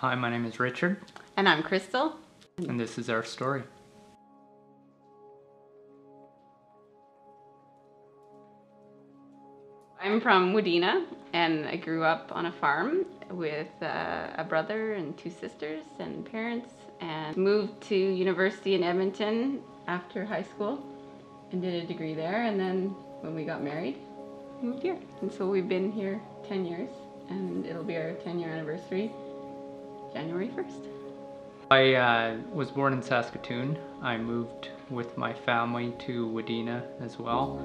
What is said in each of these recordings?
Hi, my name is Richard. And I'm Crystal. And this is our story. I'm from Wadena, and I grew up on a farm with a brother and two sisters and parents, and moved to university in Edmonton after high school and did a degree there. And then when we got married, we moved here. And so we've been here 10 years, and it'll be our 10-year anniversary January 1st. I was born in Saskatoon. I moved with my family to Wadena as well.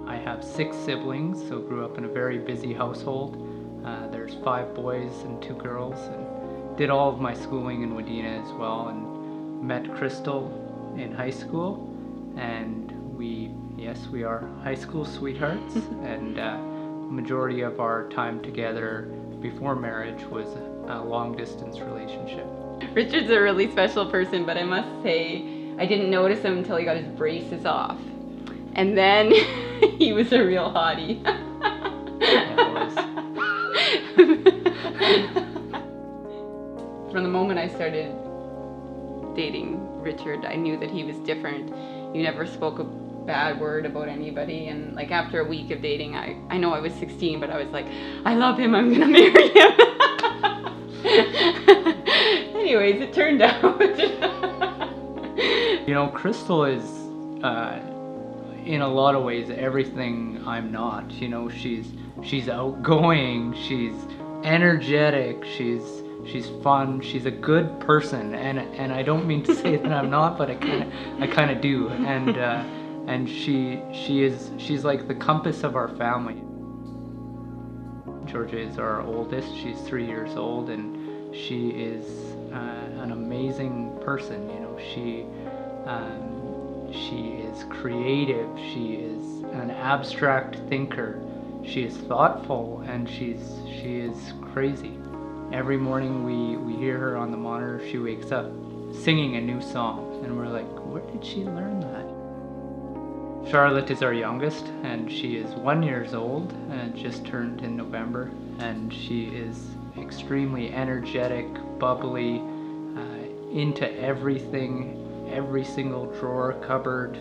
I have 6 siblings, so grew up in a very busy household. There's 5 boys and 2 girls, and did all of my schooling in Wadena as well, and met Crystal in high school, and we are high school sweethearts. And majority of our time together before marriage was a long distance relationship. Richard's a really special person, but I must say I didn't notice him until he got his braces off, and then he was a real hottie. From the moment I started dating Richard, I knew that he was different. You never spoke a bad word about anybody, and like after a week of dating, I know I was 16, but I was like, I love him, I'm gonna marry him. Anyways, it turned out. You know, Crystal is in a lot of ways everything I'm not. You know, she's outgoing, she's energetic, she's fun, she's a good person, and I don't mean to say that I'm not, but I kind of do. And she's like the compass of our family. Georgia is our oldest. She's 3 years old, and she is an amazing person. You know, she is creative. She is an abstract thinker. She is thoughtful, and she is crazy. Every morning we hear her on the monitor. She wakes up singing a new song, and we're like, where did she learn that? Charlotte is our youngest, and she is 1 year old and just turned in November, and she is extremely energetic, bubbly, into everything. Every single drawer, cupboard,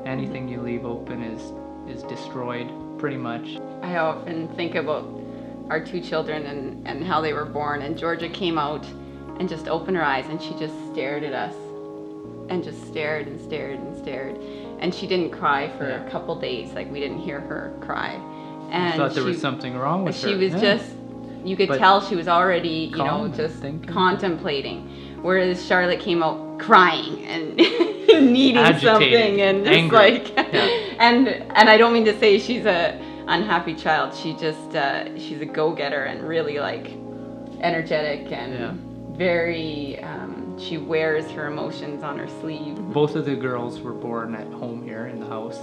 anything you leave open is destroyed, pretty much. I often think about our 2 children and how they were born, and Georgia came out and just opened her eyes, and she just stared at us and just stared and stared and stared, and she didn't cry for a couple days. Like, we didn't hear her cry, and I thought there was something wrong with her. She was just, you could tell she was already, you know, just contemplating, whereas Charlotte came out crying and needing something, and just angry. Like and I don't mean to say she's a unhappy child. She just she's a go-getter and really like energetic and very she wears her emotions on her sleeve. Both of the girls were born at home here in the house,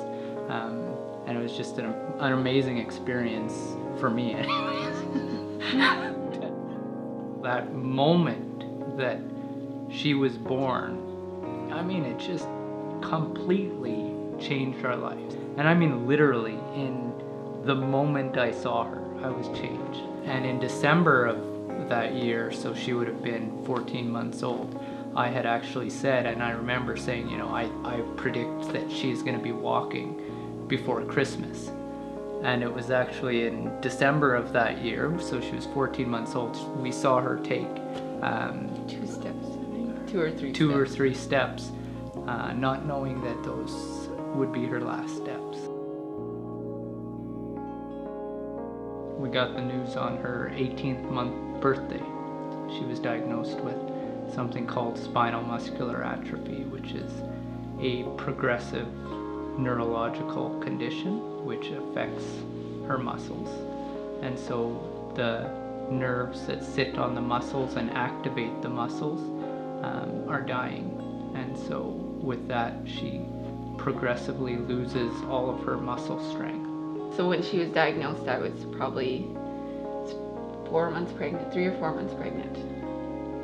and it was just an amazing experience for me anyways. That moment that she was born, I mean, it just completely changed our lives. And I mean literally, in the moment I saw her, I was changed. And in December of that year, so she would have been 14 months old, I had actually said, and I remember saying, you know, I predict that she's going to be walking before Christmas. And it was actually in December of that year, so she was 14 months old, we saw her take 2 steps, I think. 2 or 3 2 or 3 steps, not knowing that those would be her last steps. We got the news on her 18th month birthday. She was diagnosed with something called spinal muscular atrophy, which is a progressive neurological condition which affects her muscles. And so the nerves that sit on the muscles and activate the muscles are dying. And so with that, she progressively loses all of her muscle strength. So when she was diagnosed, I was probably 4 months pregnant, 3 or 4 months pregnant.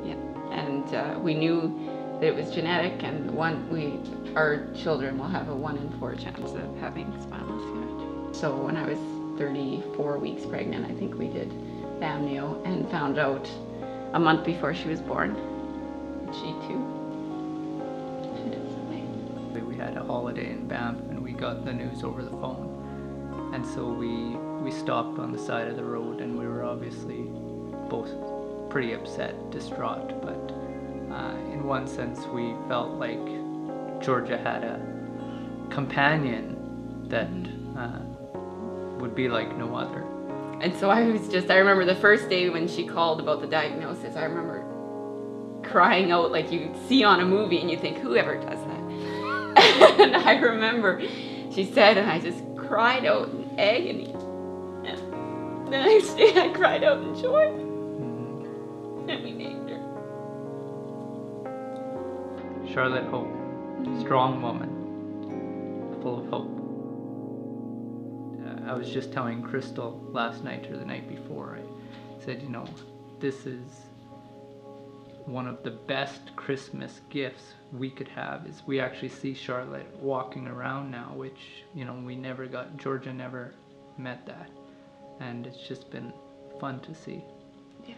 Yeah, and we knew that it was genetic, and our children will have a 1 in 4 chance of having spinal muscular atrophy. So when I was 34 weeks pregnant, I think we did amnio and found out a month before she was born. She too. We had a holiday in Banff and we got the news over the phone. And so we stopped on the side of the road and we were obviously both pretty upset, distraught, but in one sense we felt like Georgia had a companion that would be like no other. And so I remember the first day when she called about the diagnosis, I remember crying out like you see on a movie and you think, whoever does that? And I remember she said, and I just cried out in agony. And the next day I cried out in joy. And we named her. Charlotte Hope, strong woman, full of hope. I was just telling Crystal last night or the night before, I said, you know, this is one of the best Christmas gifts we could have, is we actually see Charlotte walking around now, which, you know, Georgia never met that. And it's just been fun to see. Yeah.